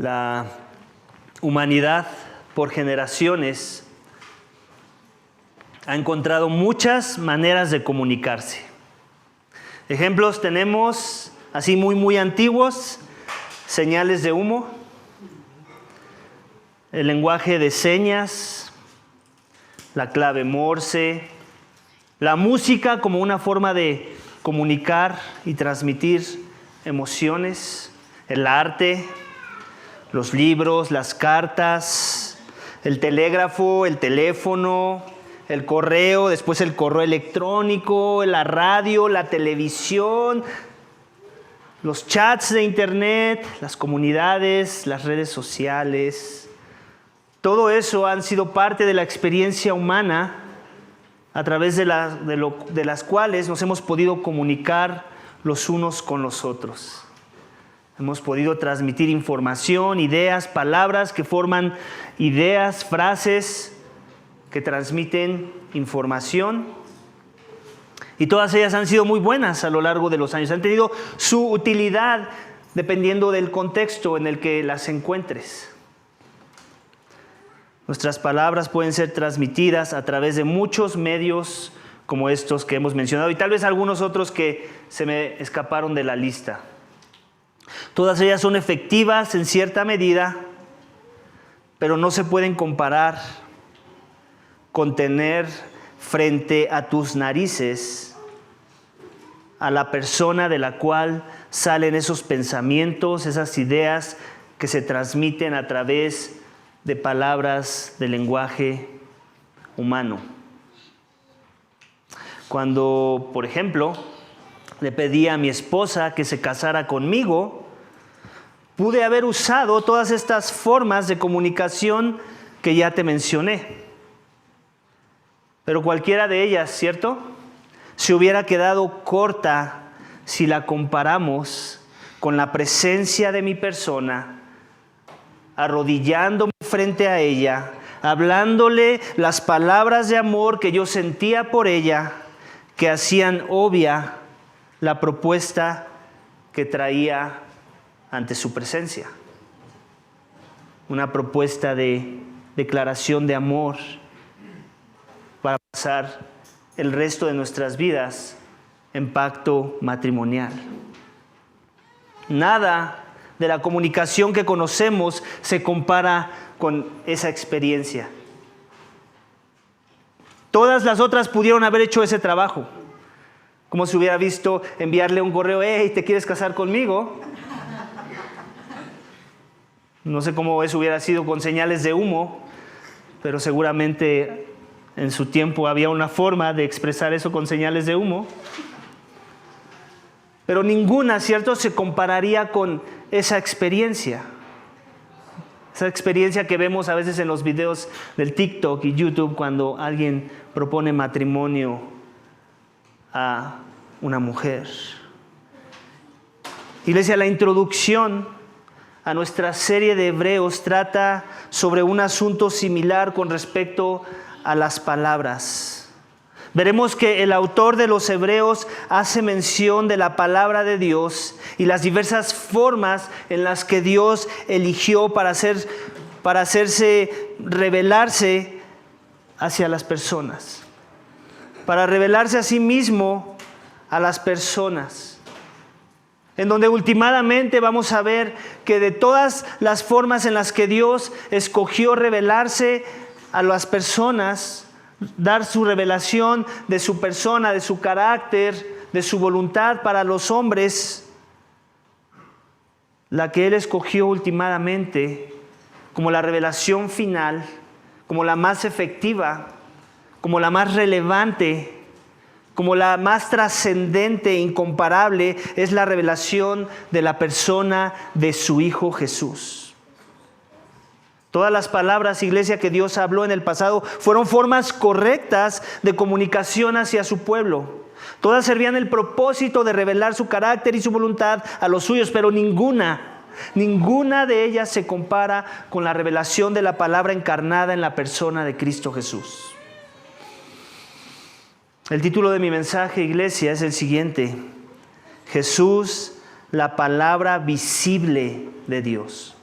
La humanidad por generaciones ha encontrado muchas maneras de comunicarse. Ejemplos tenemos así muy antiguos: señales de humo, el lenguaje de señas, la clave Morse, la música como una forma de comunicar y transmitir emociones, el arte, los libros, las cartas, el telégrafo, el teléfono, el correo, después el correo electrónico, la radio, la televisión, los chats de internet, las comunidades, las redes sociales. Todo eso han sido parte de la experiencia humana a través de las cuales nos hemos podido comunicar los unos con los otros. Hemos podido transmitir información, ideas, palabras que forman ideas, frases que transmiten información. Y todas ellas han sido muy buenas a lo largo de los años. Han tenido su utilidad dependiendo del contexto en el que las encuentres. Nuestras palabras pueden ser transmitidas a través de muchos medios como estos que hemos mencionado y tal vez algunos otros que se me escaparon de la lista. Todas ellas son efectivas en cierta medida, pero no se pueden comparar con tener frente a tus narices a la persona de la cual salen esos pensamientos, esas ideas que se transmiten a través de palabras de lenguaje humano. Cuando, por ejemplo, le pedí a mi esposa que se casara conmigo, pude haber usado todas estas formas de comunicación que ya te mencioné. Pero cualquiera de ellas, ¿cierto?, se hubiera quedado corta si la comparamos con la presencia de mi persona, arrodillándome frente a ella, hablándole las palabras de amor que yo sentía por ella, que hacían obvia la propuesta que traía ante su presencia. Una propuesta de declaración de amor para pasar el resto de nuestras vidas en pacto matrimonial. Nada de la comunicación que conocemos se compara con esa experiencia. Todas las otras pudieron haber hecho ese trabajo. Como si hubiera visto enviarle un correo: hey, ¿te quieres casar conmigo? No sé cómo eso hubiera sido con señales de humo, pero seguramente en su tiempo había una forma de expresar eso con señales de humo. Pero ninguna, ¿cierto?, se compararía con esa experiencia. Esa experiencia que vemos a veces en los videos del TikTok y YouTube cuando alguien propone matrimonio a una mujer. Iglesia, la introducción a nuestra serie de Hebreos trata sobre un asunto similar con respecto a las palabras. Veremos que el autor de los Hebreos hace mención de la palabra de Dios y las diversas formas en las que Dios eligió para revelarse hacia las personas, para revelarse a sí mismo a las personas. En donde últimamente vamos a ver que de todas las formas en las que Dios escogió revelarse a las personas, dar su revelación de su persona, de su carácter, de su voluntad para los hombres, la que Él escogió últimamente como la revelación final, como la más efectiva, como la más relevante, como la más trascendente e incomparable, es la revelación de la persona de su Hijo Jesús. Todas las palabras, iglesia, que Dios habló en el pasado fueron formas correctas de comunicación hacia su pueblo. Todas servían el propósito de revelar su carácter y su voluntad a los suyos, pero ninguna de ellas se compara con la revelación de la palabra encarnada en la persona de Cristo Jesús. El título de mi mensaje, iglesia, es el siguiente: Jesús, la palabra visible de Dios.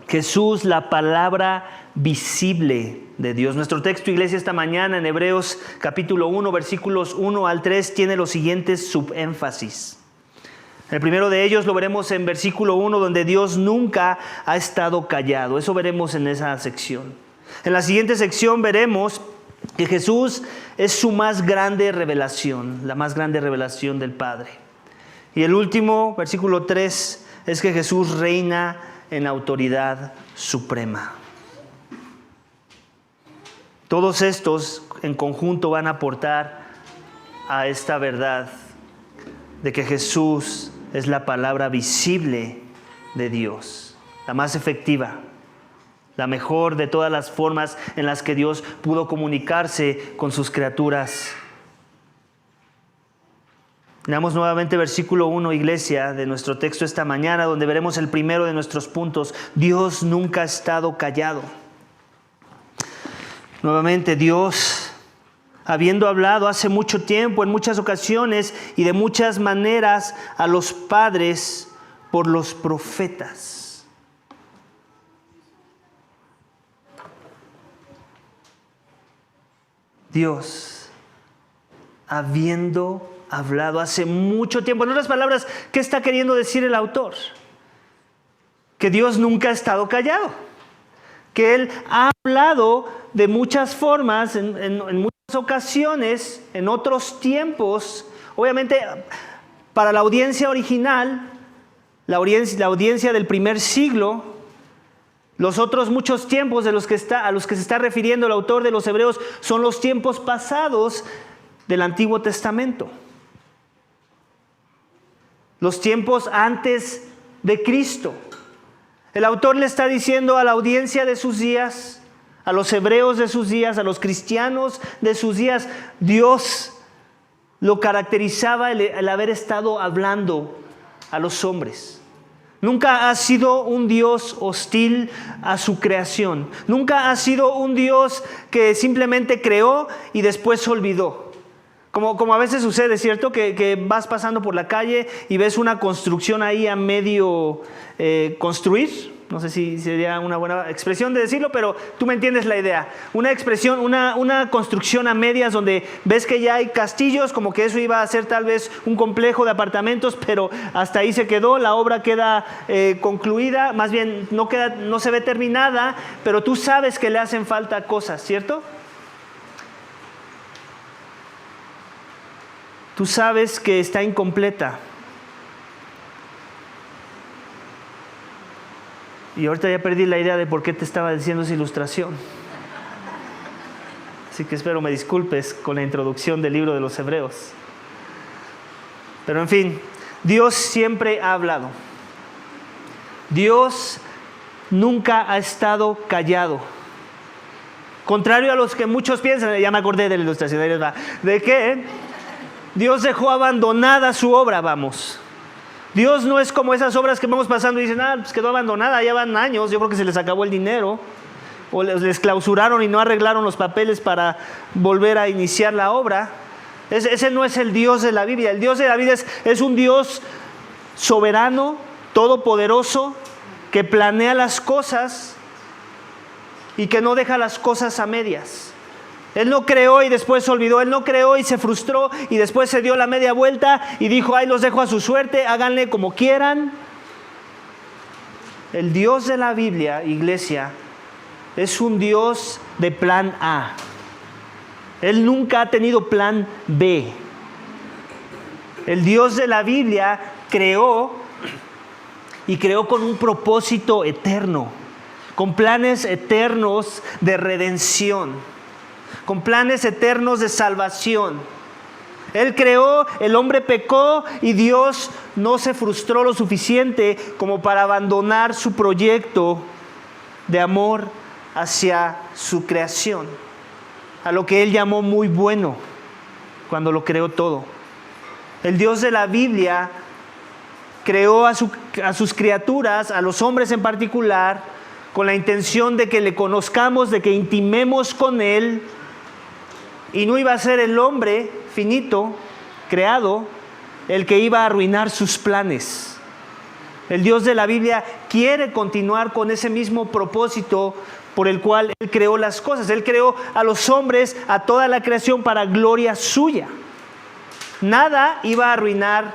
Jesús, la palabra visible de Dios. Nuestro texto, iglesia, esta mañana en Hebreos capítulo 1, versículos 1 al 3, tiene los siguientes subénfasis. El primero de ellos lo veremos en versículo 1, donde Dios nunca ha estado callado. Eso veremos en esa sección. En la siguiente sección veremos que Jesús es su más grande revelación, la más grande revelación del Padre. Y el último, versículo 3, es que Jesús reina en autoridad suprema. Todos estos en conjunto van a aportar a esta verdad de que Jesús es la palabra visible de Dios, la más efectiva, la mejor de todas las formas en las que Dios pudo comunicarse con sus criaturas. Leamos nuevamente versículo 1, iglesia, de nuestro texto esta mañana, donde veremos el primero de nuestros puntos. Dios nunca ha estado callado. Nuevamente, Dios, habiendo hablado hace mucho tiempo, en muchas ocasiones y de muchas maneras a los padres por los profetas. Dios, habiendo hablado hace mucho tiempo. En otras palabras, ¿qué está queriendo decir el autor? Que Dios nunca ha estado callado. Que Él ha hablado de muchas formas, en muchas ocasiones, en otros tiempos. Obviamente, para la audiencia original, la audiencia del primer siglo, los otros muchos tiempos a los que se está refiriendo el autor de los Hebreos son los tiempos pasados del Antiguo Testamento. Los tiempos antes de Cristo. El autor le está diciendo a la audiencia de sus días, a los hebreos de sus días, a los cristianos de sus días, Dios lo caracterizaba el haber estado hablando a los hombres. Nunca ha sido un Dios hostil a su creación. Nunca ha sido un Dios que simplemente creó y después se olvidó. Como a veces sucede, ¿cierto? Que vas pasando por la calle y ves una construcción ahí a medio construir. No sé si sería una buena expresión de decirlo, pero tú me entiendes la idea. Una construcción a medias donde ves que ya hay castillos, como que eso iba a ser tal vez un complejo de apartamentos, pero hasta ahí se quedó, la obra queda concluida, más bien no se ve terminada, pero tú sabes que le hacen falta cosas, ¿cierto? Tú sabes que está incompleta. Y ahorita ya perdí la idea de por qué te estaba diciendo esa ilustración. Así que espero me disculpes con la introducción del libro de los Hebreos. Pero en fin, Dios siempre ha hablado. Dios nunca ha estado callado. Contrario a los que muchos piensan, ya me acordé de la ilustración, de que Dios dejó abandonada su obra, vamos. Dios no es como esas obras que vamos pasando y dicen, pues quedó abandonada, ya van años, yo creo que se les acabó el dinero, o les clausuraron y no arreglaron los papeles para volver a iniciar la obra. Ese no es el Dios de la Biblia. El Dios de la Biblia es un Dios soberano, todopoderoso, que planea las cosas y que no deja las cosas a medias. Él no creó y después se olvidó. Él no creó y se frustró y después se dio la media vuelta y dijo, ay, los dejo a su suerte, háganle como quieran. El Dios de la Biblia, iglesia, es un Dios de plan A. Él nunca ha tenido plan B. El Dios de la Biblia creó y creó con un propósito eterno, con planes eternos de redención, con planes eternos de salvación. Él creó, el hombre pecó y Dios no se frustró lo suficiente como para abandonar su proyecto de amor hacia su creación, a lo que Él llamó muy bueno cuando lo creó todo. El Dios de la Biblia creó a sus criaturas, a los hombres en particular, con la intención de que le conozcamos, de que intimemos con Él. Y no iba a ser el hombre finito, creado, el que iba a arruinar sus planes. El Dios de la Biblia quiere continuar con ese mismo propósito por el cual Él creó las cosas. Él creó a los hombres, a toda la creación para gloria suya. Nada iba a arruinar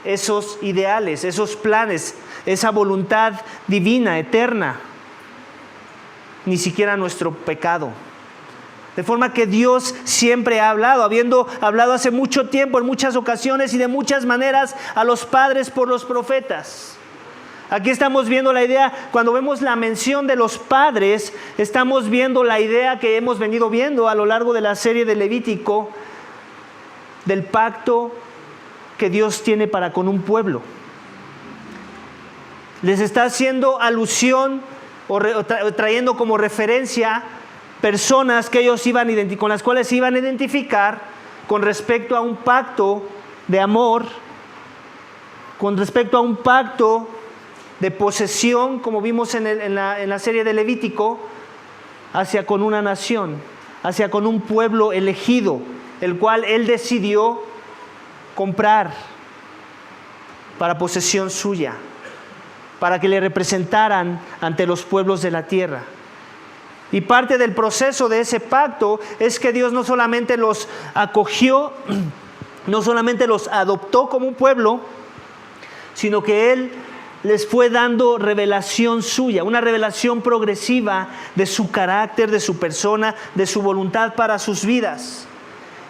esos ideales, esos planes, esa voluntad divina, eterna. Ni siquiera nuestro pecado. De forma que Dios siempre ha hablado, habiendo hablado hace mucho tiempo, en muchas ocasiones y de muchas maneras a los padres por los profetas. Aquí estamos viendo la idea, cuando vemos la mención de los padres, estamos viendo la idea que hemos venido viendo a lo largo de la serie de Levítico, del pacto que Dios tiene para con un pueblo. Les está haciendo alusión o trayendo como referencia personas que ellos con las cuales se iban a identificar con respecto a un pacto de amor, con respecto a un pacto de posesión, como vimos en la serie de Levítico, hacia con una nación, hacia con un pueblo elegido, el cual Él decidió comprar para posesión suya, para que le representaran ante los pueblos de la tierra. Y parte del proceso de ese pacto es que Dios no solamente los acogió, no solamente los adoptó como un pueblo, sino que Él les fue dando revelación suya, una revelación progresiva de su carácter, de su persona, de su voluntad para sus vidas.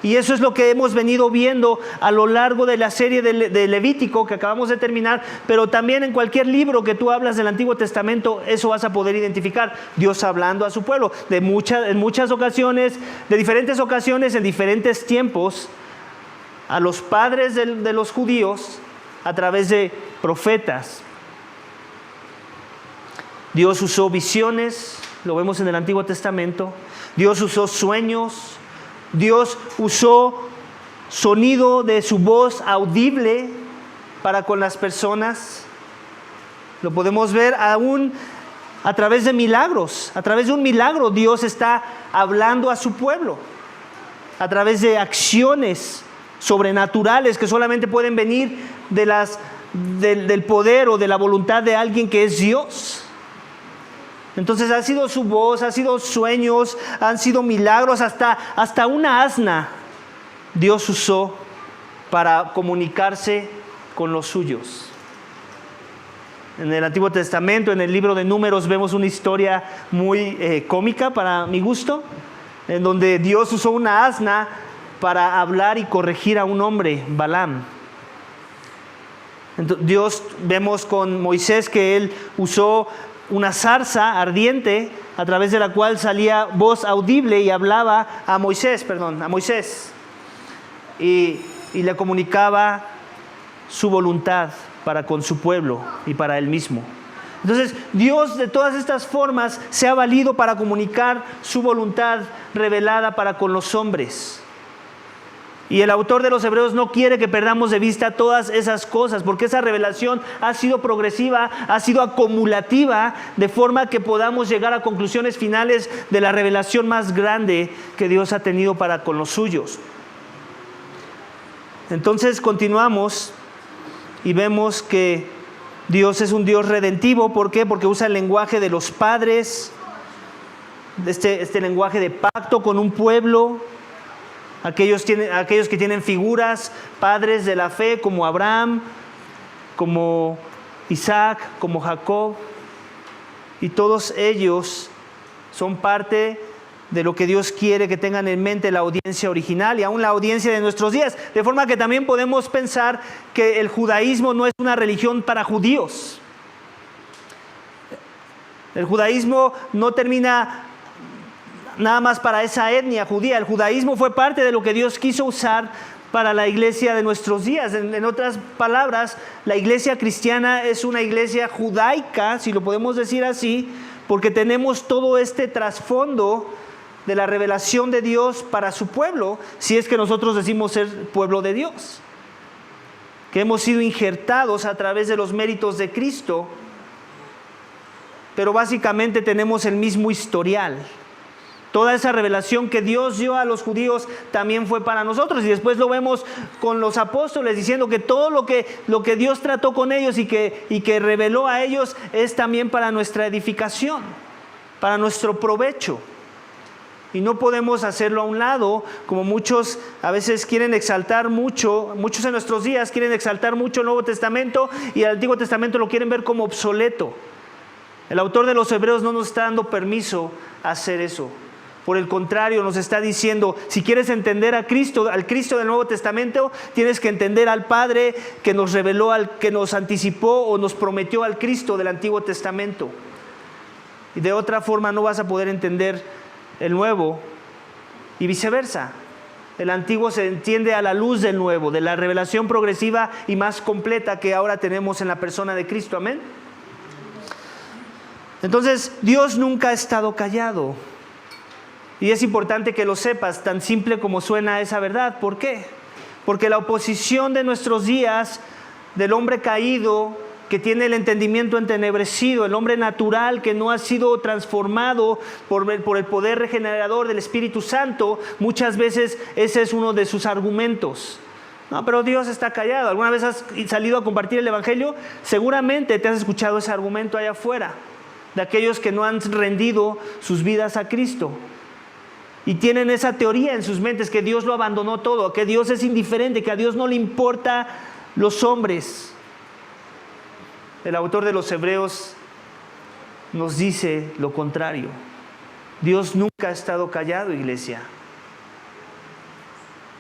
Y eso es lo que hemos venido viendo a lo largo de la serie de Levítico que acabamos de terminar, pero también en cualquier libro que tú hablas del Antiguo Testamento, eso vas a poder identificar. Dios hablando a su pueblo en muchas ocasiones, de diferentes ocasiones, en diferentes tiempos, a los padres de los judíos a través de profetas. Dios usó visiones, lo vemos en el Antiguo Testamento. Dios usó sueños. Dios usó sonido de su voz audible para con las personas. Lo podemos ver aún a través de milagros. A través de un milagro Dios está hablando a su pueblo. A través de acciones sobrenaturales que solamente pueden venir del poder o de la voluntad de alguien que es Dios. Entonces ha sido su voz, ha sido sueños, han sido milagros, hasta una asna Dios usó para comunicarse con los suyos. En el Antiguo Testamento, en el libro de Números, vemos una historia muy cómica para mi gusto, en donde Dios usó una asna para hablar y corregir a un hombre, Balaam. Entonces, Dios, vemos con Moisés que él usó una zarza ardiente a través de la cual salía voz audible y hablaba a Moisés y le comunicaba su voluntad para con su pueblo y para él mismo. Entonces Dios de todas estas formas se ha valido para comunicar su voluntad revelada para con los hombres. Y el autor de los Hebreos no quiere que perdamos de vista todas esas cosas, porque esa revelación ha sido progresiva, ha sido acumulativa, de forma que podamos llegar a conclusiones finales de la revelación más grande que Dios ha tenido para con los suyos. Entonces continuamos y vemos que Dios es un Dios redentivo. ¿Por qué? Porque usa el lenguaje de los padres, este lenguaje de pacto con un pueblo. Aquellos que tienen figuras, padres de la fe, como Abraham, como Isaac, como Jacob, y todos ellos son parte de lo que Dios quiere que tengan en mente la audiencia original y aún la audiencia de nuestros días. De forma que también podemos pensar que el judaísmo no es una religión para judíos. El judaísmo no termina nada más para esa etnia judía. El judaísmo fue parte de lo que Dios quiso usar para la iglesia de nuestros días. En otras palabras, la iglesia cristiana es una iglesia judaica, si lo podemos decir así, porque tenemos todo este trasfondo de la revelación de Dios para su pueblo, si es que nosotros decimos ser pueblo de Dios, que hemos sido injertados a través de los méritos de Cristo, pero básicamente tenemos el mismo historial. Toda esa revelación que Dios dio a los judíos también fue para nosotros. Y después lo vemos con los apóstoles diciendo que todo lo que Dios trató con ellos y que reveló a ellos es también para nuestra edificación, para nuestro provecho. Y no podemos hacerlo a un lado, como muchos a veces quieren exaltar mucho, muchos en nuestros días quieren exaltar mucho el Nuevo Testamento y el Antiguo Testamento lo quieren ver como obsoleto. El autor de los Hebreos no nos está dando permiso a hacer eso. Por el contrario, nos está diciendo, si quieres entender a Cristo, al Cristo del Nuevo Testamento, tienes que entender al Padre que nos reveló, al que nos anticipó o nos prometió al Cristo del Antiguo Testamento. Y de otra forma no vas a poder entender el Nuevo y viceversa. El Antiguo se entiende a la luz del Nuevo, de la revelación progresiva y más completa que ahora tenemos en la persona de Cristo. Amén. Entonces, Dios nunca ha estado callado. Y es importante que lo sepas, tan simple como suena esa verdad. ¿Por qué? Porque la oposición de nuestros días, del hombre caído, que tiene el entendimiento entenebrecido, el hombre natural que no ha sido transformado por el poder regenerador del Espíritu Santo, muchas veces ese es uno de sus argumentos. No, pero Dios está callado. ¿Alguna vez has salido a compartir el Evangelio? Seguramente te has escuchado ese argumento allá afuera, de aquellos que no han rendido sus vidas a Cristo. Y tienen esa teoría en sus mentes que Dios lo abandonó todo, que Dios es indiferente, que a Dios no le importa los hombres. El autor de los Hebreos nos dice lo contrario. Dios nunca ha estado callado, iglesia.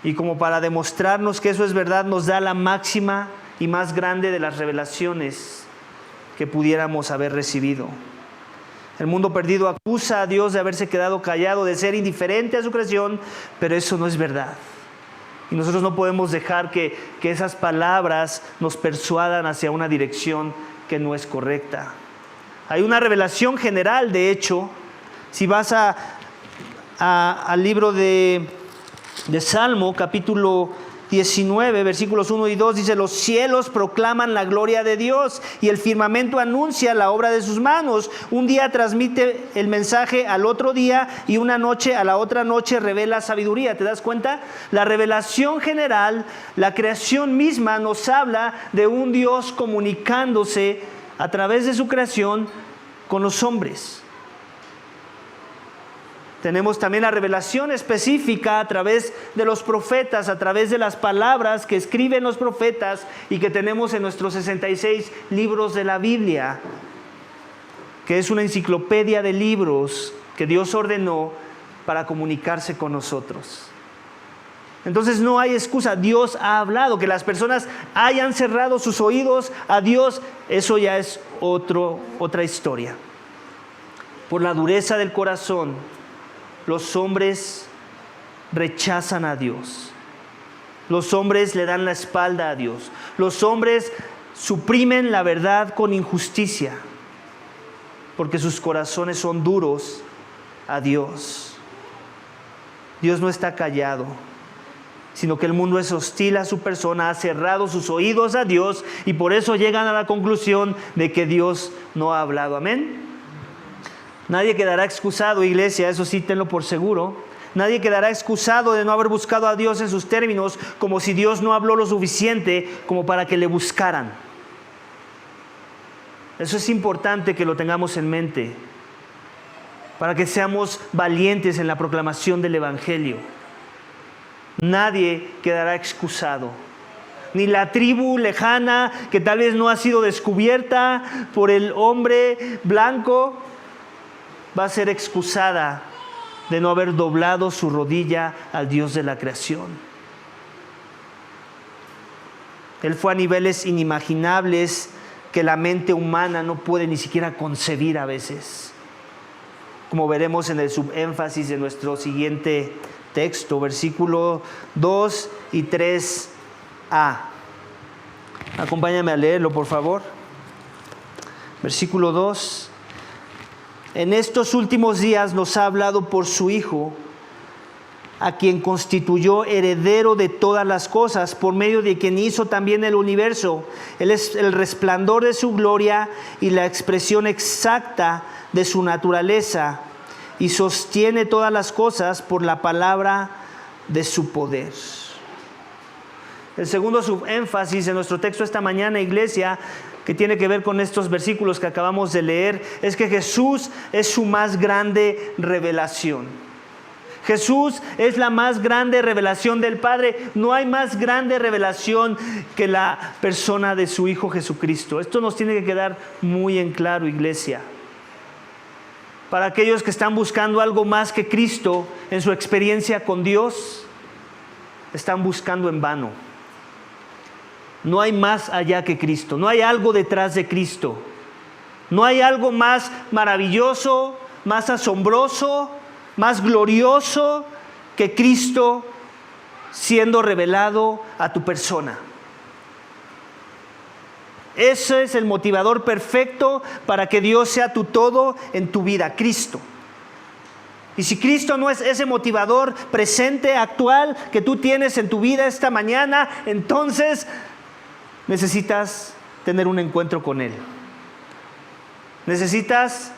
Y como para demostrarnos que eso es verdad, nos da la máxima y más grande de las revelaciones que pudiéramos haber recibido. El mundo perdido acusa a Dios de haberse quedado callado, de ser indiferente a su creación, pero eso no es verdad. Y nosotros no podemos dejar que esas palabras nos persuadan hacia una dirección que no es correcta. Hay una revelación general, de hecho, si vas al libro de Salmo, capítulo 19, versículos 1 y 2, dice: los cielos proclaman la gloria de Dios y el firmamento anuncia la obra de sus manos. Un día transmite el mensaje al otro día y una noche a la otra noche revela sabiduría. ¿Te das cuenta? La revelación general, la creación misma nos habla de un Dios comunicándose a través de su creación con los hombres. Tenemos también la revelación específica a través de los profetas, a través de las palabras que escriben los profetas y que tenemos en nuestros 66 libros de la Biblia, que es una enciclopedia de libros que Dios ordenó para comunicarse con nosotros. Entonces no hay excusa, Dios ha hablado. Que las personas hayan cerrado sus oídos a Dios, eso ya es otra historia. Por la dureza del corazón, los hombres rechazan a Dios. Los hombres le dan la espalda a Dios. Los hombres suprimen la verdad con injusticia, porque sus corazones son duros a Dios. Dios no está callado, sino que el mundo es hostil a su persona, ha cerrado sus oídos a Dios y por eso llegan a la conclusión de que Dios no ha hablado. Amén. Nadie quedará excusado, iglesia, eso sí tenlo por seguro. Nadie quedará excusado de no haber buscado a Dios en sus términos, como si Dios no habló lo suficiente como para que le buscaran. Eso es importante que lo tengamos en mente, para que seamos valientes en la proclamación del Evangelio. Nadie quedará excusado. Ni la tribu lejana que tal vez no ha sido descubierta por el hombre blanco va a ser excusada de no haber doblado su rodilla al Dios de la creación. Él fue a niveles inimaginables que la mente humana no puede ni siquiera concebir a veces, como veremos en el subénfasis de nuestro siguiente texto, versículo 2 y 3a. Acompáñame a leerlo, por favor. Versículo 2. En estos últimos días nos ha hablado por su Hijo, a quien constituyó heredero de todas las cosas, por medio de quien hizo también el universo. Él es el resplandor de su gloria y la expresión exacta de su naturaleza, y sostiene todas las cosas por la palabra de su poder. El segundo subénfasis en nuestro texto esta mañana, iglesia, que tiene que ver con estos versículos que acabamos de leer, es que Jesús es su más grande revelación. Jesús es la más grande revelación del Padre. No hay más grande revelación que la persona de su Hijo Jesucristo. Esto nos tiene que quedar muy en claro, iglesia. Para aquellos que están buscando algo más que Cristo en su experiencia con Dios, están buscando en vano. No hay más allá que Cristo, no hay algo detrás de Cristo. No hay algo más maravilloso, más asombroso, más glorioso que Cristo siendo revelado a tu persona. Ese es el motivador perfecto para que Dios sea tu todo en tu vida, Cristo. Y si Cristo no es ese motivador presente, actual, que tú tienes en tu vida esta mañana, entonces necesitas tener un encuentro con Él. Necesitas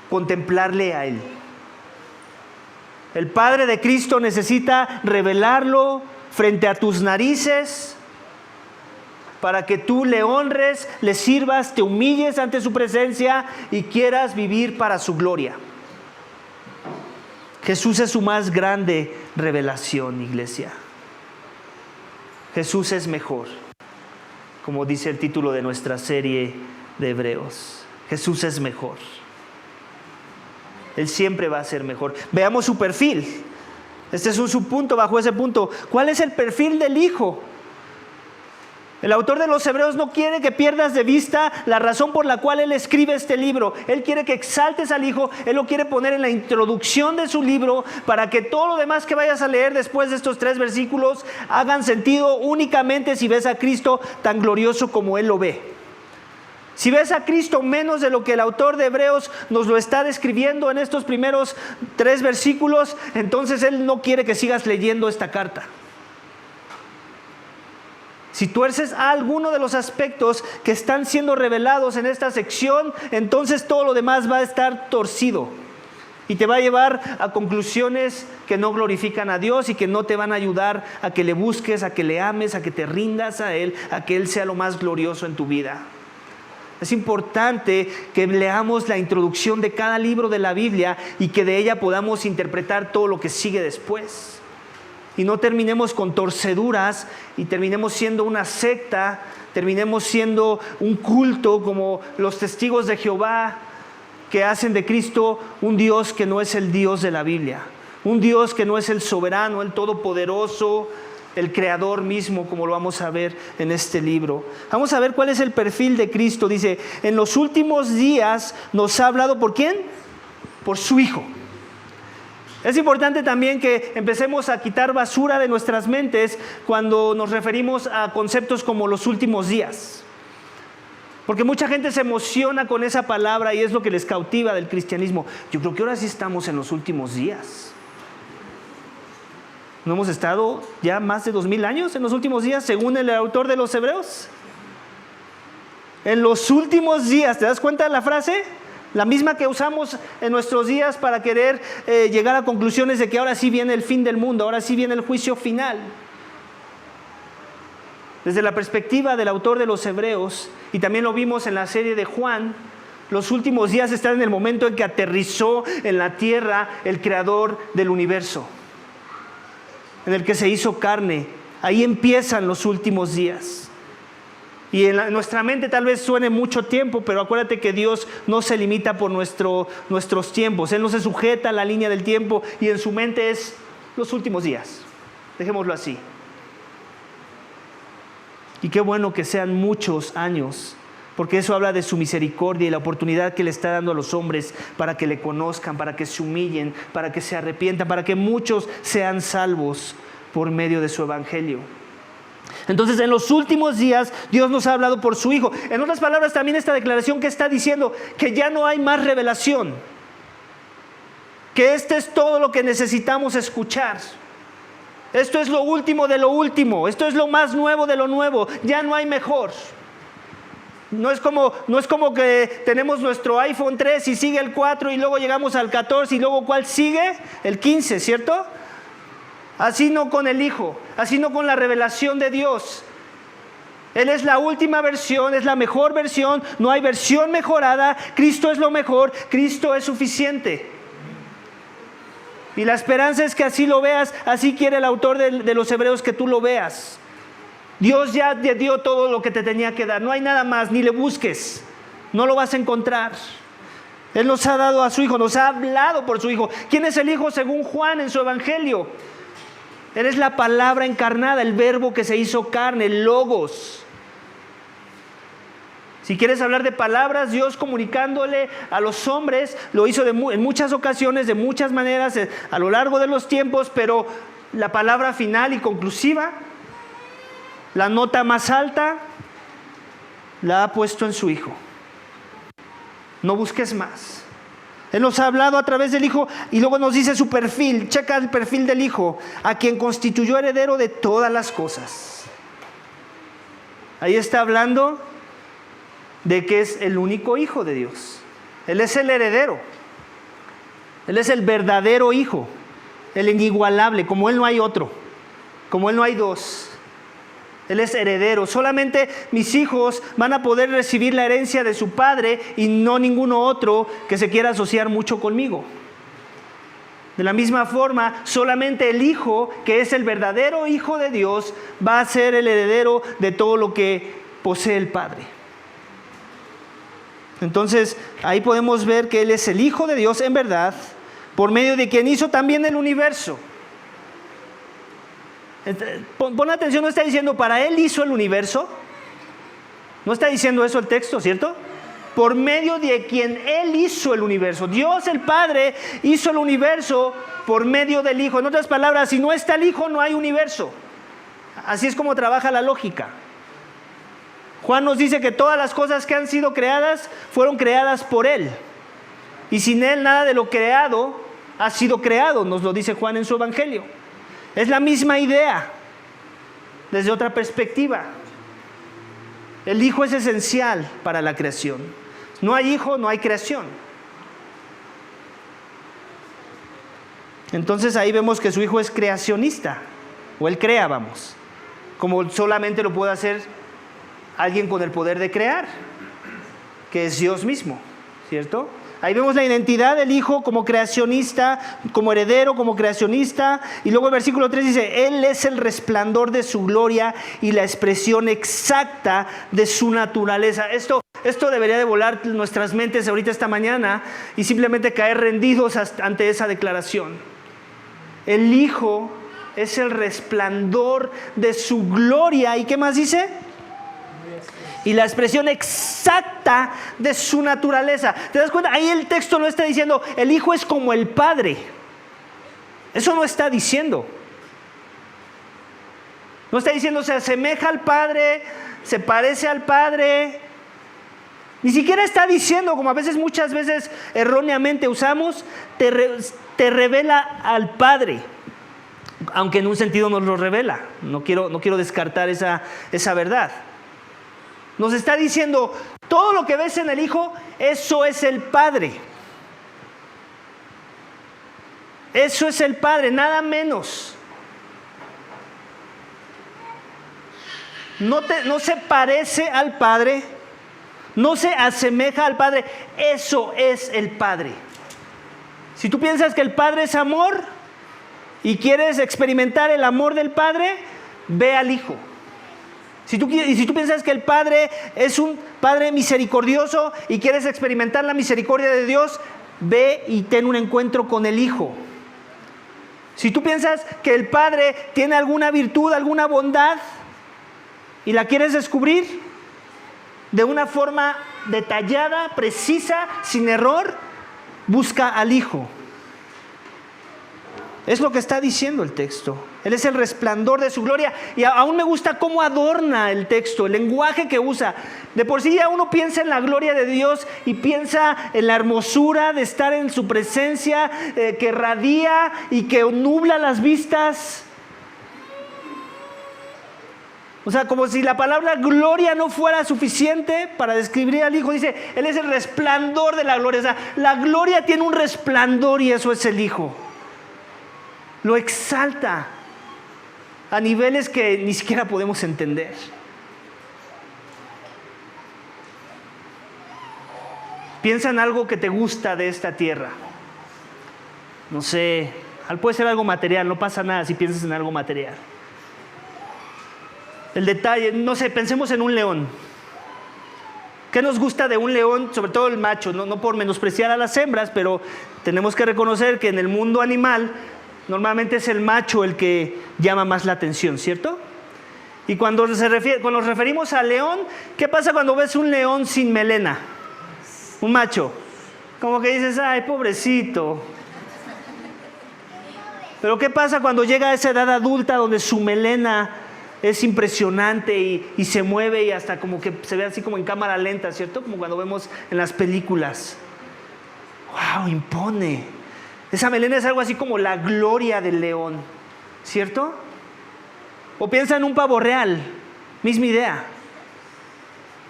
contemplarle a Él. El Padre de Cristo necesita revelarlo frente a tus narices para que tú le honres, le sirvas, te humilles ante su presencia y quieras vivir para su gloria. Jesús es su más grande revelación, iglesia. Jesús es mejor, como dice el título de nuestra serie de Hebreos. Jesús es mejor. Él siempre va a ser mejor. Veamos su perfil. Este es un subpunto bajo ese punto. ¿Cuál es el perfil del Hijo? El autor de los Hebreos no quiere que pierdas de vista la razón por la cual él escribe este libro. Él quiere que exaltes al Hijo. Él lo quiere poner en la introducción de su libro para que todo lo demás que vayas a leer después de estos 3 versículos hagan sentido únicamente si ves a Cristo tan glorioso como Él lo ve. Si ves a Cristo menos de lo que el autor de Hebreos nos lo está describiendo en estos primeros 3 versículos, entonces Él no quiere que sigas leyendo esta carta. Si tuerces a alguno de los aspectos que están siendo revelados en esta sección, entonces todo lo demás va a estar torcido y te va a llevar a conclusiones que no glorifican a Dios y que no te van a ayudar a que le busques, a que le ames, a que te rindas a Él, a que Él sea lo más glorioso en tu vida. Es importante que leamos la introducción de cada libro de la Biblia y que de ella podamos interpretar todo lo que sigue después. Y no terminemos con torceduras y terminemos siendo una secta, terminemos siendo un culto como los testigos de Jehová que hacen de Cristo un Dios que no es el Dios de la Biblia. Un Dios que no es el soberano, el todopoderoso, el creador mismo, como lo vamos a ver en este libro. Vamos a ver cuál es el perfil de Cristo. Dice, en los últimos días nos ha hablado, ¿por quién? Por su Hijo. Es importante también que empecemos a quitar basura de nuestras mentes cuando nos referimos a conceptos como los últimos días. Porque mucha gente se emociona con esa palabra y es lo que les cautiva del cristianismo. Yo creo que ahora sí estamos en los últimos días. ¿No hemos estado ya más de 2000 años en los últimos días, según el autor de los Hebreos? En los últimos días, ¿te das cuenta de la frase? La misma que usamos en nuestros días para querer llegar a conclusiones de que ahora sí viene el fin del mundo, ahora sí viene el juicio final. Desde la perspectiva del autor de los Hebreos, y también lo vimos en la serie de Juan, los últimos días están en el momento en que aterrizó en la tierra el creador del universo, en el que se hizo carne. Ahí empiezan los últimos días. Y en nuestra mente tal vez suene mucho tiempo, pero acuérdate que Dios no se limita por nuestros tiempos. Él no se sujeta a la línea del tiempo y en su mente es los últimos días. Dejémoslo así. Y qué bueno que sean muchos años, porque eso habla de su misericordia y la oportunidad que le está dando a los hombres para que le conozcan, para que se humillen, para que se arrepientan, para que muchos sean salvos por medio de su evangelio. Entonces, en los últimos días, Dios nos ha hablado por su Hijo. En otras palabras, también esta declaración que está diciendo que ya no hay más revelación, que este es todo lo que necesitamos escuchar. Esto es lo último de lo último, esto es lo más nuevo de lo nuevo, ya no hay mejor. No es como que tenemos nuestro iPhone 3 y sigue el 4 y luego llegamos al 14 y luego ¿cuál sigue? El 15, ¿cierto? Así no con el Hijo, así no con la revelación de Dios. Él es la última versión, es la mejor versión, no hay versión mejorada, Cristo es lo mejor, Cristo es suficiente. Y la esperanza es que así lo veas, así quiere el autor de los Hebreos que tú lo veas. Dios ya te dio todo lo que te tenía que dar, no hay nada más, ni le busques, no lo vas a encontrar. Él nos ha dado a su Hijo, nos ha hablado por su Hijo. ¿Quién es el Hijo según Juan en su Evangelio? Él es la palabra encarnada, el verbo que se hizo carne, el logos. Si quieres hablar de palabras, Dios comunicándole a los hombres, lo hizo en muchas ocasiones, de muchas maneras, a lo largo de los tiempos, pero la palabra final y conclusiva, la nota más alta, la ha puesto en su Hijo. No busques más. Él nos ha hablado a través del Hijo y luego nos dice su perfil. Checa el perfil del Hijo, a quien constituyó heredero de todas las cosas. Ahí está hablando de que es el único Hijo de Dios. Él es el heredero. Él es el verdadero Hijo, el inigualable. Como Él no hay otro, como Él no hay dos. Él es heredero. Solamente mis hijos van a poder recibir la herencia de su padre y no ninguno otro que se quiera asociar mucho conmigo. De la misma forma, solamente el Hijo, que es el verdadero Hijo de Dios, va a ser el heredero de todo lo que posee el Padre. Entonces, ahí podemos ver que Él es el Hijo de Dios en verdad, por medio de quien hizo también el universo. Pon atención, no está diciendo para Él hizo el universo. No está diciendo eso el texto, ¿cierto? Por medio de quien Él hizo el universo. Dios el Padre hizo el universo por medio del Hijo. En otras palabras, si no está el Hijo, no hay universo. Así es como trabaja la lógica. Juan nos dice que todas las cosas que han sido creadas fueron creadas por Él. Y sin Él nada de lo creado ha sido creado, nos lo dice Juan en su Evangelio. Es la misma idea, desde otra perspectiva. El Hijo es esencial para la creación. No hay Hijo, no hay creación. Entonces ahí vemos que su Hijo es creacionista, o Él crea, vamos, como solamente lo puede hacer alguien con el poder de crear, que es Dios mismo, ¿cierto? Ahí vemos la identidad del Hijo como creacionista, como heredero, como creacionista. Y luego el versículo 3 dice, Él es el resplandor de su gloria y la expresión exacta de su naturaleza. Esto debería de volar nuestras mentes ahorita esta mañana y simplemente caer rendidos ante esa declaración. El Hijo es el resplandor de su gloria. ¿Y qué más dice? Y la expresión exacta de su naturaleza. ¿Te das cuenta? Ahí el texto no está diciendo, el Hijo es como el Padre. Eso no está diciendo. No está diciendo, se asemeja al Padre, se parece al Padre. Ni siquiera está diciendo, como a veces, muchas veces erróneamente usamos, te revela al Padre. Aunque en un sentido nos lo revela. No quiero descartar esa verdad. Nos está diciendo, todo lo que ves en el Hijo, eso es el Padre. Eso es el Padre, nada menos. No se parece al Padre, no se asemeja al Padre, eso es el Padre. Si tú piensas que el Padre es amor y quieres experimentar el amor del Padre, ve al Hijo. Si tú piensas que el Padre es un Padre misericordioso y quieres experimentar la misericordia de Dios, ve y ten un encuentro con el Hijo. Si tú piensas que el Padre tiene alguna virtud, alguna bondad y la quieres descubrir de una forma detallada, precisa, sin error, busca al Hijo. Es lo que está diciendo el texto. Él es el resplandor de su gloria. Y aún me gusta cómo adorna el texto, el lenguaje que usa. De por sí ya uno piensa en la gloria de Dios y piensa en la hermosura de estar en su presencia, que radia y que nubla las vistas. O sea, como si la palabra gloria no fuera suficiente para describir al Hijo. Dice, Él es el resplandor de la gloria. O sea, la gloria tiene un resplandor y eso es el Hijo. Lo exalta a niveles que ni siquiera podemos entender. Piensa en algo que te gusta de esta tierra. No sé, puede ser algo material, no pasa nada si piensas en algo material. El detalle, no sé, pensemos en un león. ¿Qué nos gusta de un león? Sobre todo el macho, no por menospreciar a las hembras, pero tenemos que reconocer que en el mundo animal normalmente es el macho el que llama más la atención, ¿cierto? Y cuando nos referimos al león, ¿qué pasa cuando ves un león sin melena? Un macho. Como que dices, ay, pobrecito. Pero ¿qué pasa cuando llega a esa edad adulta donde su melena es impresionante y se mueve y hasta como que se ve así como en cámara lenta, ¿cierto? Como cuando vemos en las películas. ¡Wow! Impone. Esa melena es algo así como la gloria del león, ¿cierto? O piensa en un pavo real, misma idea.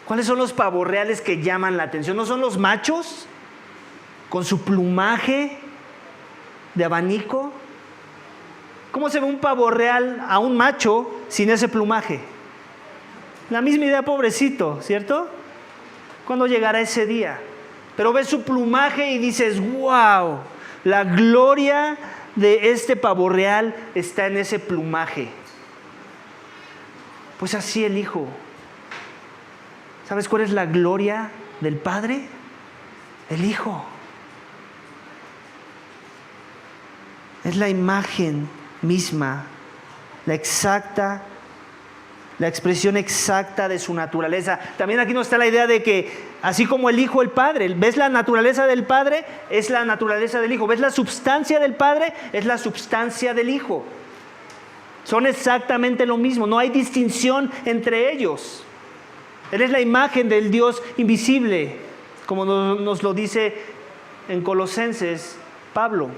¿Cuáles son los pavos reales que llaman la atención? ¿No son los machos? Con su plumaje de abanico. ¿Cómo se ve un pavo real a un macho sin ese plumaje? La misma idea, pobrecito, ¿cierto? ¿Cuándo llegará ese día? Pero ves su plumaje y dices, wow, la gloria de este pavo real está en ese plumaje. Pues así el Hijo. ¿Sabes cuál es la gloria del Padre? El Hijo. Es la imagen misma, la expresión exacta de su naturaleza. También aquí nos está la idea de que así como el Hijo, el Padre, ¿ves la naturaleza del Padre? Es la naturaleza del Hijo. ¿Ves la substancia del Padre? Es la substancia del Hijo. Son exactamente lo mismo, no hay distinción entre ellos. Él es la imagen del Dios invisible, como nos lo dice en Colosenses Pablo.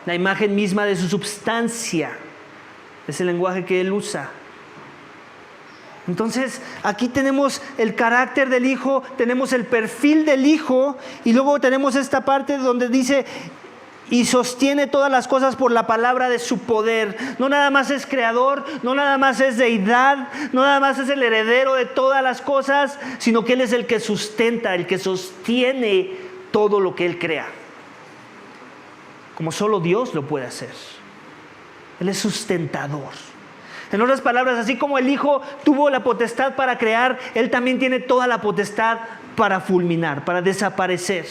La imagen misma de su substancia es el lenguaje que él usa. Entonces, aquí tenemos el carácter del Hijo, tenemos el perfil del Hijo, y luego tenemos esta parte donde dice, y sostiene todas las cosas por la palabra de su poder. No nada más es creador, no nada más es deidad, no nada más es el heredero de todas las cosas, sino que Él es el que sustenta, el que sostiene todo lo que Él crea. Como solo Dios lo puede hacer. Él es sustentador. En otras palabras, así como el Hijo tuvo la potestad para crear, Él también tiene toda la potestad para fulminar, para desaparecer.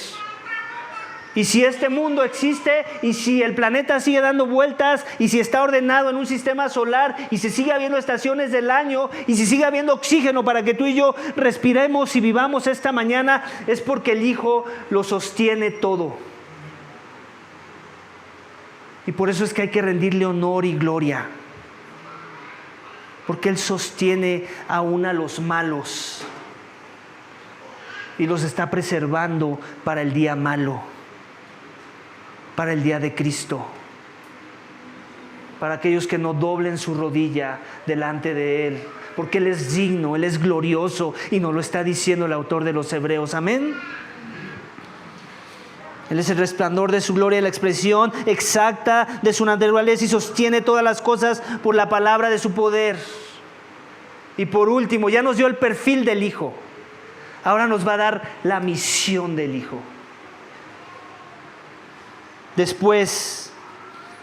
Y si este mundo existe, y si el planeta sigue dando vueltas, y si está ordenado en un sistema solar, y si sigue habiendo estaciones del año, y si sigue habiendo oxígeno para que tú y yo respiremos y vivamos esta mañana, es porque el Hijo lo sostiene todo. Y por eso es que hay que rendirle honor y gloria. Porque Él sostiene aún a los malos. Y los está preservando para el día malo. Para el día de Cristo. Para aquellos que no doblen su rodilla delante de Él. Porque Él es digno, Él es glorioso. Y nos lo está diciendo el autor de los Hebreos. Amén. Él es el resplandor de su gloria, la expresión exacta de su naturaleza y sostiene todas las cosas por la palabra de su poder. Y por último, ya nos dio el perfil del Hijo. Ahora nos va a dar la misión del Hijo. Después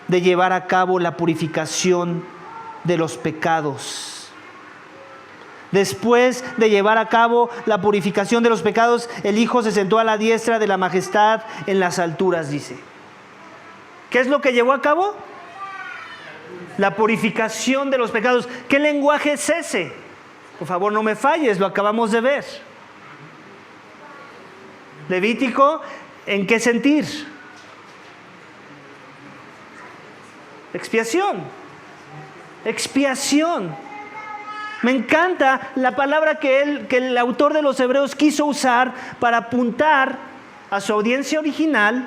de llevar a cabo la purificación de los pecados. Después de llevar a cabo la purificación de los pecados, el Hijo se sentó a la diestra de la majestad en las alturas, dice. ¿Qué es lo que llevó a cabo? La purificación de los pecados. ¿Qué lenguaje es ese? Por favor, no me falles, lo acabamos de ver. Levítico, ¿en qué sentir? Expiación. Expiación. Me encanta la palabra que el autor de los Hebreos quiso usar para apuntar a su audiencia original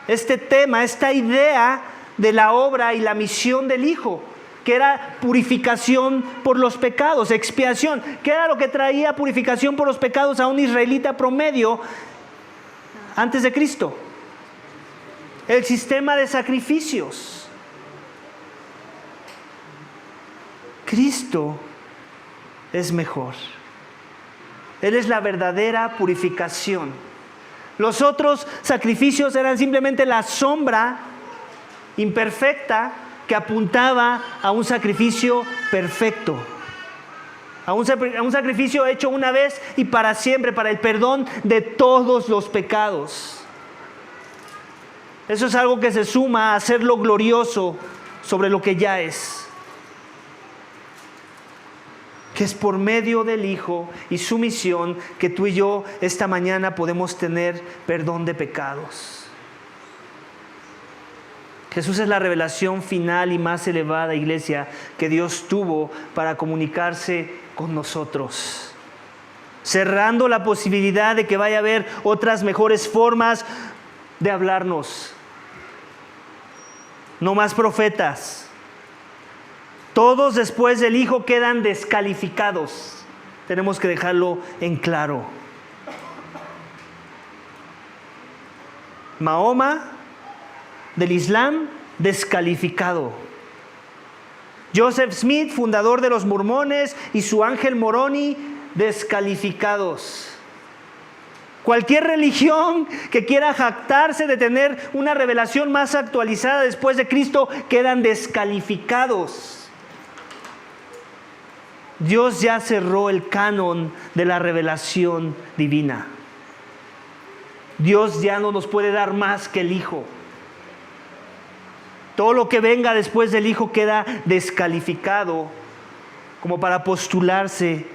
este tema, esta idea de la obra y la misión del Hijo. que era purificación por los pecados, expiación. ¿Qué era lo que traía purificación por los pecados a un israelita promedio antes de Cristo? El sistema de sacrificios. Cristo es mejor. Él es la verdadera purificación. Los otros sacrificios eran simplemente la sombra imperfecta que apuntaba a un sacrificio perfecto, a un sacrificio hecho una vez y para siempre, para el perdón de todos los pecados. Eso es algo que se suma a hacerlo glorioso sobre lo que ya es. Que es por medio del Hijo y su misión que tú y yo esta mañana podemos tener perdón de pecados. Jesús es la revelación final y más elevada, iglesia, que Dios tuvo para comunicarse con nosotros. Cerrando la posibilidad de que vaya a haber otras mejores formas de hablarnos. No más profetas. Todos después del Hijo quedan descalificados. Tenemos que dejarlo en claro. Mahoma, del Islam, descalificado. Joseph Smith, fundador de los mormones, y su ángel Moroni, descalificados. Cualquier religión que quiera jactarse de tener una revelación más actualizada después de Cristo, quedan descalificados. Dios ya cerró el canon de la revelación divina. Dios ya no nos puede dar más que el Hijo. Todo lo que venga después del Hijo queda descalificado como para postularse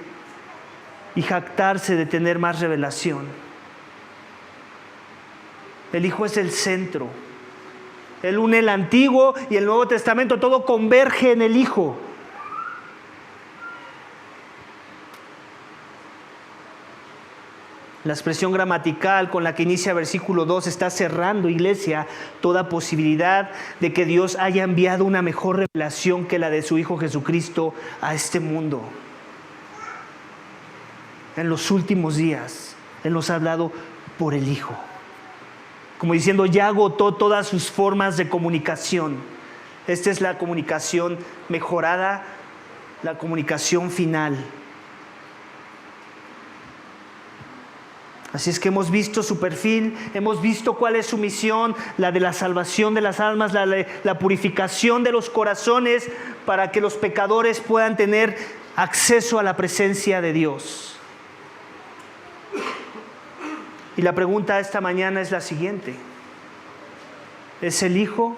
y jactarse de tener más revelación. El Hijo es el centro. Él une el Antiguo y el Nuevo Testamento. Todo converge en el Hijo. La expresión gramatical con la que inicia versículo 2 está cerrando, iglesia, toda posibilidad de que Dios haya enviado una mejor revelación que la de su Hijo Jesucristo a este mundo. En los últimos días, Él nos ha hablado por el Hijo. Como diciendo, ya agotó todas sus formas de comunicación. Esta es la comunicación mejorada, la comunicación final. Así es que hemos visto su perfil, hemos visto cuál es su misión, la de la salvación de las almas, la purificación de los corazones para que los pecadores puedan tener acceso a la presencia de Dios. Y la pregunta esta mañana es la siguiente: ¿es el Hijo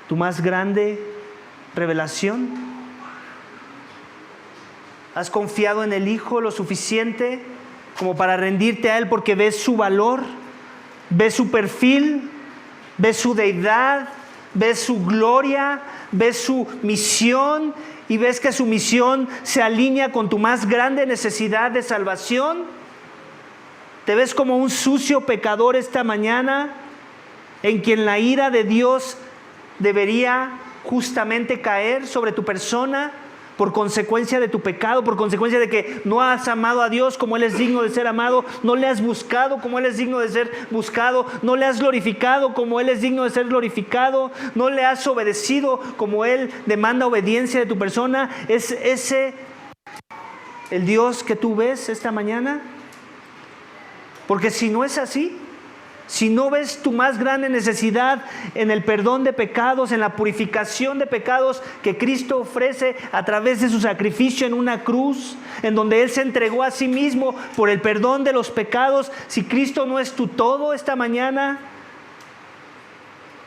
tu más grande revelación? ¿Has confiado en el Hijo lo suficiente como para rendirte a Él porque ves su valor, ves su perfil, ves su deidad, ves su gloria, ves su misión y ves que su misión se alinea con tu más grande necesidad de salvación? ¿Te ves como un sucio pecador esta mañana en quien la ira de Dios debería justamente caer sobre tu persona? Por consecuencia de tu pecado, por consecuencia de que no has amado a Dios como Él es digno de ser amado, no le has buscado como Él es digno de ser buscado, no le has glorificado como Él es digno de ser glorificado, no le has obedecido como Él demanda obediencia de tu persona. ¿Es ese el Dios que tú ves esta mañana? Porque si no es así, si no ves tu más grande necesidad en el perdón de pecados, en la purificación de pecados que Cristo ofrece a través de su sacrificio en una cruz, en donde Él se entregó a sí mismo por el perdón de los pecados, si Cristo no es tu todo esta mañana,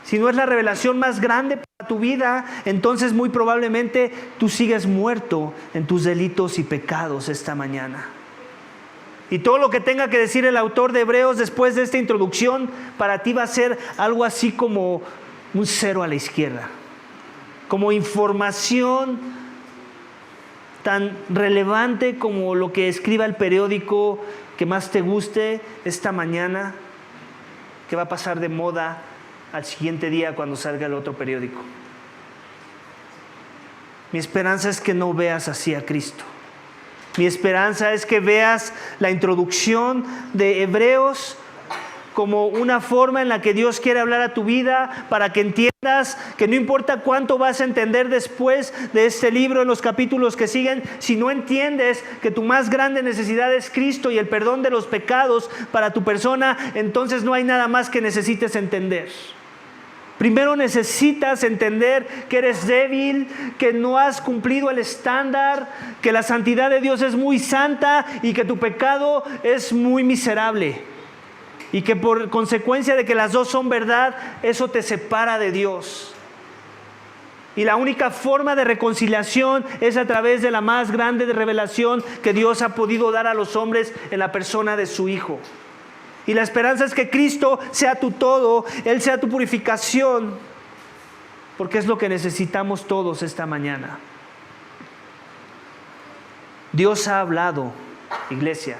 si no es la revelación más grande para tu vida, entonces muy probablemente tú sigues muerto en tus delitos y pecados esta mañana. Y todo lo que tenga que decir el autor de Hebreos después de esta introducción, para ti va a ser algo así como un cero a la izquierda. Como información tan relevante como lo que escriba el periódico que más te guste esta mañana, que va a pasar de moda al siguiente día cuando salga el otro periódico. Mi esperanza es que no veas así a Cristo. Mi esperanza es que veas la introducción de Hebreos como una forma en la que Dios quiere hablar a tu vida para que entiendas que no importa cuánto vas a entender después de este libro en los capítulos que siguen, si no entiendes que tu más grande necesidad es Cristo y el perdón de los pecados para tu persona, entonces no hay nada más que necesites entender. Primero necesitas entender que eres débil, que no has cumplido el estándar, que la santidad de Dios es muy santa y que tu pecado es muy miserable. Y que por consecuencia de que las dos son verdad, eso te separa de Dios. Y la única forma de reconciliación es a través de la más grande revelación que Dios ha podido dar a los hombres en la persona de su Hijo. Y la esperanza es que Cristo sea tu todo, Él sea tu purificación, porque es lo que necesitamos todos esta mañana. Dios ha hablado, iglesia,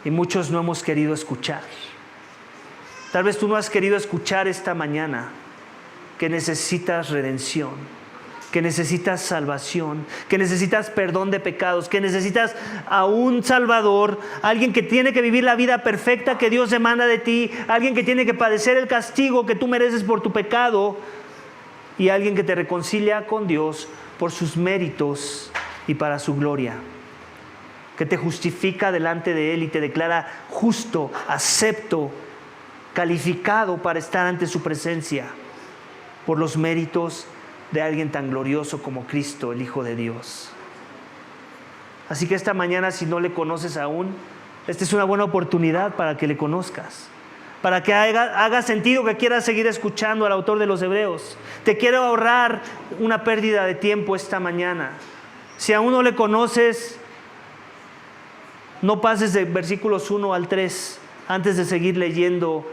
y muchos no hemos querido escuchar. Tal vez tú no has querido escuchar esta mañana que necesitas redención, que necesitas salvación, que necesitas perdón de pecados, que necesitas a un Salvador, alguien que tiene que vivir la vida perfecta que Dios demanda de ti, alguien que tiene que padecer el castigo que tú mereces por tu pecado y alguien que te reconcilia con Dios por sus méritos y para su gloria, que te justifica delante de Él y te declara justo, acepto, calificado para estar ante su presencia por los méritos de alguien tan glorioso como Cristo, el Hijo de Dios. Así que esta mañana, si no le conoces aún, esta es una buena oportunidad para que le conozcas, para que haga sentido que quieras seguir escuchando al autor de los Hebreos. Te quiero ahorrar una pérdida de tiempo esta mañana. Si aún no le conoces, no pases de versículos 1 al 3 antes de seguir leyendo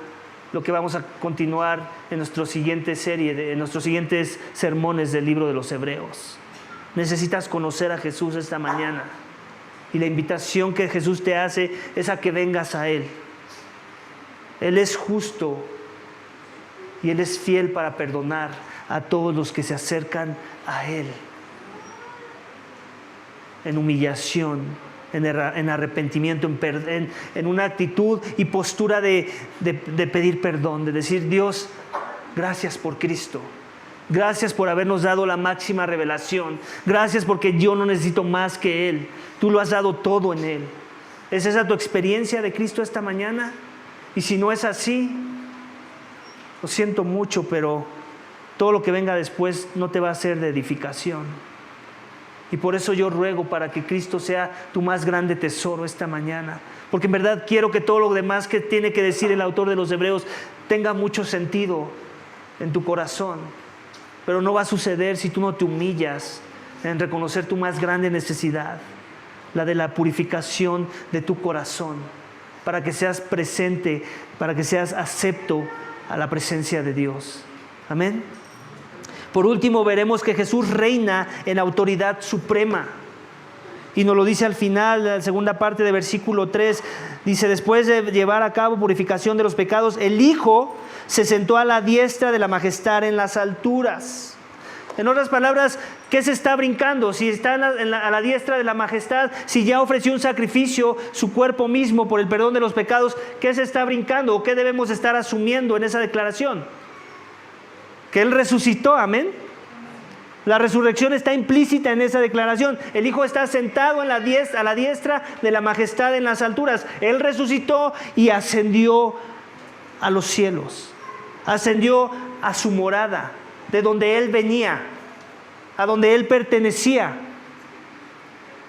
lo que vamos a continuar en nuestra siguiente serie, en nuestros siguientes sermones del libro de los Hebreos. Necesitas conocer a Jesús esta mañana. Y la invitación que Jesús te hace es a que vengas a Él. Él es justo y Él es fiel para perdonar a todos los que se acercan a Él. En humillación, en arrepentimiento, en una actitud y postura de pedir perdón, de decir: Dios, gracias por Cristo, gracias por habernos dado la máxima revelación, gracias porque yo no necesito más que Él, tú lo has dado todo en Él. ¿Es esa tu experiencia de Cristo esta mañana? Y si no es así, lo siento mucho, pero todo lo que venga después no te va a ser de edificación. Y por eso yo ruego para que Cristo sea tu más grande tesoro esta mañana. Porque en verdad quiero que todo lo demás que tiene que decir el autor de los Hebreos tenga mucho sentido en tu corazón. Pero no va a suceder si tú no te humillas en reconocer tu más grande necesidad, la de la purificación de tu corazón, para que seas presente, para que seas acepto a la presencia de Dios. Amén. Por último, veremos que Jesús reina en autoridad suprema. Y nos lo dice al final, en la segunda parte de versículo 3. Dice: después de llevar a cabo purificación de los pecados, el Hijo se sentó a la diestra de la majestad en las alturas. En otras palabras, ¿qué se está brincando? Si está a la diestra de la majestad, si ya ofreció un sacrificio, su cuerpo mismo, por el perdón de los pecados, ¿qué se está brincando? ¿O qué debemos estar asumiendo en esa declaración? Que Él resucitó, amén. La resurrección está implícita en esa declaración. El Hijo está sentado a la diestra de la majestad en las alturas. Él resucitó y ascendió a los cielos. Ascendió a su morada, de donde Él venía, a donde Él pertenecía.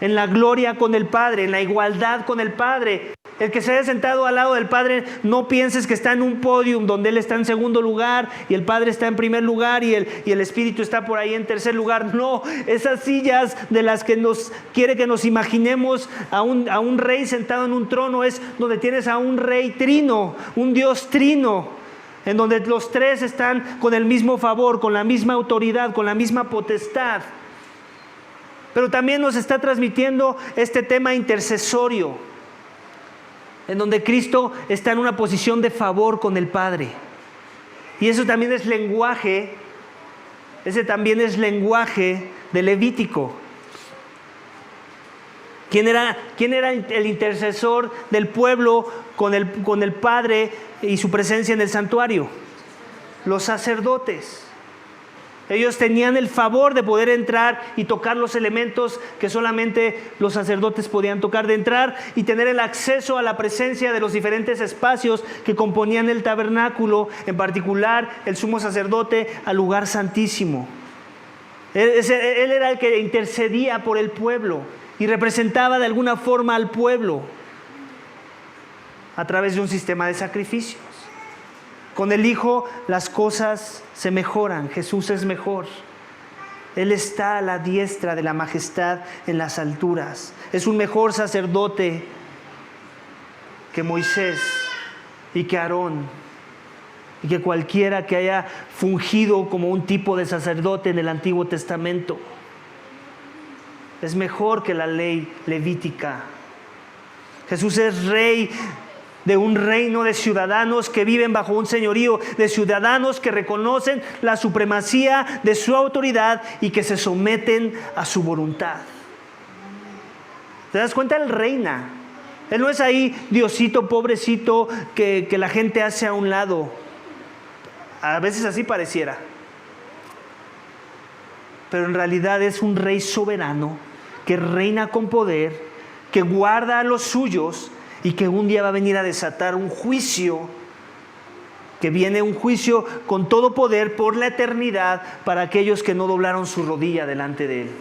En la gloria con el Padre, en la igualdad con el Padre. El que se haya sentado al lado del Padre, no pienses que está en un podium donde Él está en segundo lugar y el Padre está en primer lugar y el Espíritu está por ahí en tercer lugar. No, esas sillas de las que nos quiere que nos imaginemos a un rey sentado en un trono, es donde tienes a un rey trino, un Dios trino, en donde los tres están con el mismo favor, con la misma autoridad, con la misma potestad. Pero también nos está transmitiendo este tema intercesorio, en donde Cristo está en una posición de favor con el Padre. Y eso también es lenguaje Ese también es lenguaje de Levítico. ¿Quién era el intercesor del pueblo con el Padre y su presencia en el santuario? Los sacerdotes. Ellos tenían el favor de poder entrar y tocar los elementos que solamente los sacerdotes podían tocar, de entrar y tener el acceso a la presencia de los diferentes espacios que componían el tabernáculo, en particular el sumo sacerdote al lugar santísimo. Él era el que intercedía por el pueblo y representaba de alguna forma al pueblo a través de un sistema de sacrificios. Con el Hijo las cosas se mejoran. Jesús es mejor. Él está a la diestra de la majestad en las alturas. Es un mejor sacerdote que Moisés y que Aarón y que cualquiera que haya fungido como un tipo de sacerdote en el Antiguo Testamento. Es mejor que la ley levítica. Jesús es rey de un reino de ciudadanos que viven bajo un señorío, de ciudadanos que reconocen la supremacía de su autoridad y que se someten a su voluntad. ¿Te das cuenta? Él reina. Él no es ahí Diosito pobrecito que la gente hace a un lado. A veces así pareciera. Pero en realidad es un rey soberano que reina con poder, que guarda a los suyos y que un día va a venir a desatar un juicio, que viene un juicio con todo poder por la eternidad para aquellos que no doblaron su rodilla delante de Él.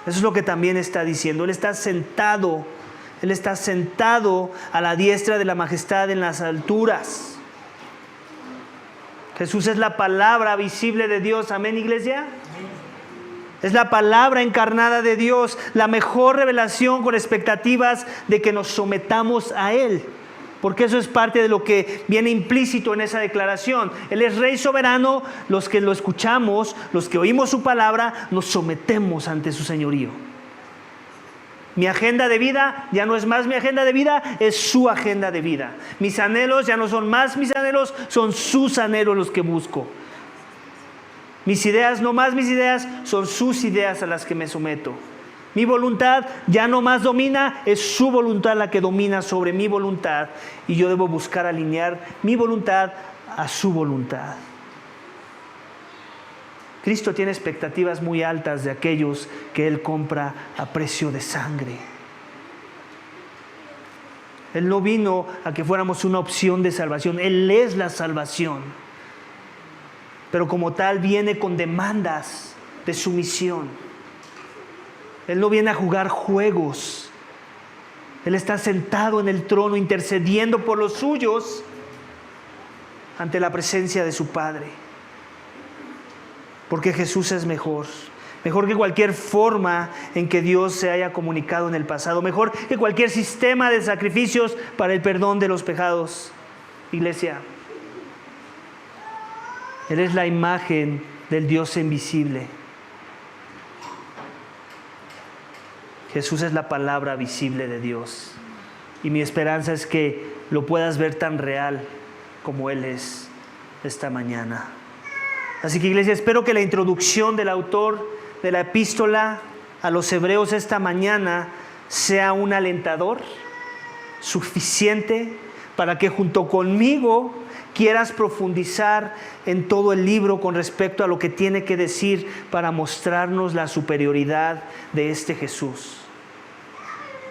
Eso es lo que también está diciendo. Él está sentado a la diestra de la majestad en las alturas. Jesús es la palabra visible de Dios. Amén, iglesia. Es la palabra encarnada de Dios, la mejor revelación con expectativas de que nos sometamos a Él. Porque eso es parte de lo que viene implícito en esa declaración. Él es Rey soberano, los que lo escuchamos, los que oímos su palabra, nos sometemos ante su señorío. Mi agenda de vida ya no es más mi agenda de vida, es su agenda de vida. Mis anhelos ya no son más mis anhelos, son sus anhelos los que busco. Mis ideas, no más mis ideas, son sus ideas a las que me someto. Mi voluntad ya no más domina, es su voluntad la que domina sobre mi voluntad. Y yo debo buscar alinear mi voluntad a su voluntad. Cristo tiene expectativas muy altas de aquellos que Él compra a precio de sangre. Él no vino a que fuéramos una opción de salvación, Él es la salvación. Pero como tal viene con demandas de sumisión. Él no viene a jugar juegos. Él está sentado en el trono intercediendo por los suyos ante la presencia de su Padre. Porque Jesús es mejor. Mejor que cualquier forma en que Dios se haya comunicado en el pasado. Mejor que cualquier sistema de sacrificios para el perdón de los pecados. Iglesia. Él es la imagen del Dios invisible. Jesús es la palabra visible de Dios. Y mi esperanza es que lo puedas ver tan real como Él es esta mañana. Así que, iglesia, espero que la introducción del autor de la epístola a los hebreos esta mañana sea un alentador suficiente para que junto conmigo quieras profundizar en todo el libro con respecto a lo que tiene que decir para mostrarnos la superioridad de este Jesús.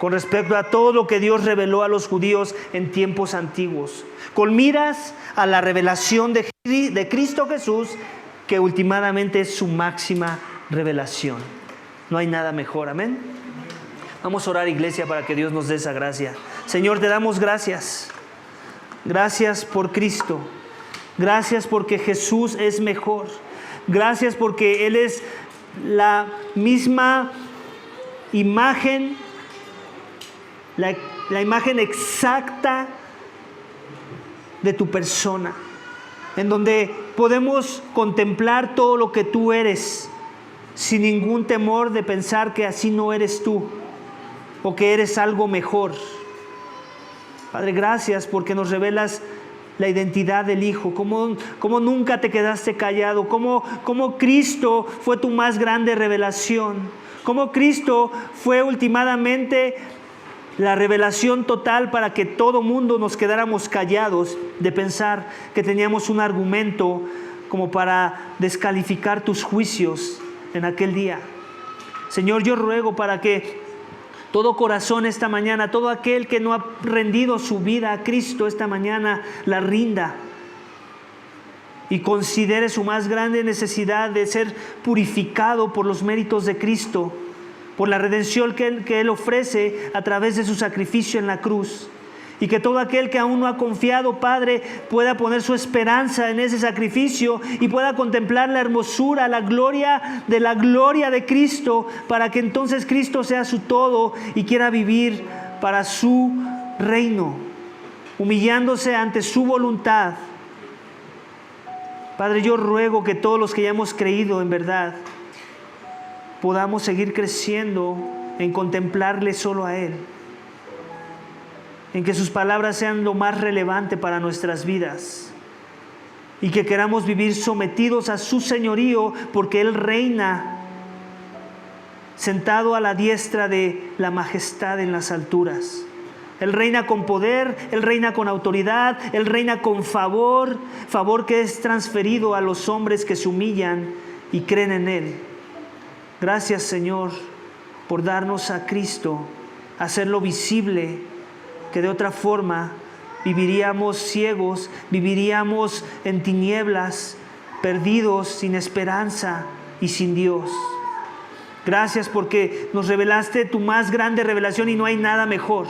Con respecto a todo lo que Dios reveló a los judíos en tiempos antiguos. Con miras a la revelación de Cristo Jesús, que últimamente es su máxima revelación. No hay nada mejor, amén. Vamos a orar, iglesia, para que Dios nos dé esa gracia. Señor, te damos gracias. Gracias por Cristo. Gracias porque Jesús es mejor. Gracias porque Él es la misma imagen, la imagen exacta de tu persona, en donde podemos contemplar todo lo que tú eres sin ningún temor de pensar que así no eres tú o que eres algo mejor. Padre, gracias porque nos revelas la identidad del Hijo, cómo nunca te quedaste callado, cómo Cristo fue tu más grande revelación, cómo Cristo fue ultimadamente la revelación total para que todo mundo nos quedáramos callados de pensar que teníamos un argumento como para descalificar tus juicios en aquel día. Señor, yo ruego para que todo corazón esta mañana, todo aquel que no ha rendido su vida a Cristo esta mañana, la rinda y considere su más grande necesidad de ser purificado por los méritos de Cristo, por la redención que Él ofrece a través de su sacrificio en la cruz. Y que todo aquel que aún no ha confiado, Padre, pueda poner su esperanza en ese sacrificio y pueda contemplar la hermosura, la gloria de Cristo, para que entonces Cristo sea su todo y quiera vivir para su reino, humillándose ante su voluntad. Padre, yo ruego que todos los que ya hemos creído en verdad podamos seguir creciendo en contemplarle solo a Él, en que sus palabras sean lo más relevante para nuestras vidas y que queramos vivir sometidos a su señorío, porque Él reina sentado a la diestra de la majestad en las alturas. Él reina con poder, Él reina con autoridad, Él reina con favor que es transferido a los hombres que se humillan y creen en Él. Gracias, Señor, por darnos a Cristo, hacerlo visible, que de otra forma viviríamos ciegos, viviríamos en tinieblas, perdidos, sin esperanza y sin Dios. Gracias porque nos revelaste tu más grande revelación y no hay nada mejor.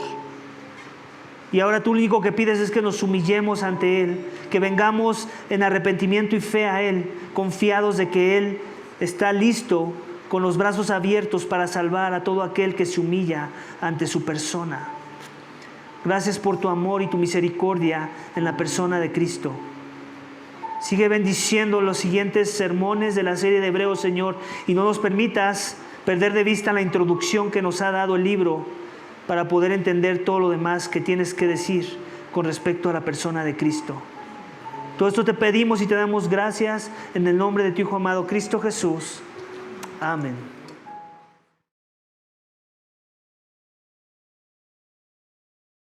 Y ahora tú lo único que pides es que nos humillemos ante Él, que vengamos en arrepentimiento y fe a Él, confiados de que Él está listo con los brazos abiertos para salvar a todo aquel que se humilla ante su persona. Gracias por tu amor y tu misericordia en la persona de Cristo. Sigue bendiciendo los siguientes sermones de la serie de Hebreos, Señor, y no nos permitas perder de vista la introducción que nos ha dado el libro para poder entender todo lo demás que tienes que decir con respecto a la persona de Cristo. Todo esto te pedimos y te damos gracias en el nombre de tu Hijo amado Cristo Jesús. Amén.